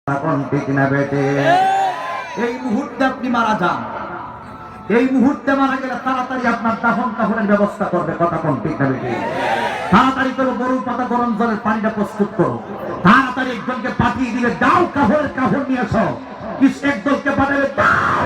তখন ঠিক না বেটে? এই মুহূর্তে আপনি মারা যান, এই মুহূর্তে মারা গেলে তাড়াতাড়ি আপনার দাফন কাফনের ব্যবস্থা করবে। কথা কোন ঠিক না বেটে? তাড়াতাড়ি করো, গরুর পাতা গরম জলের পানিটা প্রস্তুত করো, তাড়াতাড়ি একজনকে পাঠিয়ে দিবে, দাও কাফনের কাফন নিয়ে এসো। একদলকে পাঠাবে, দাও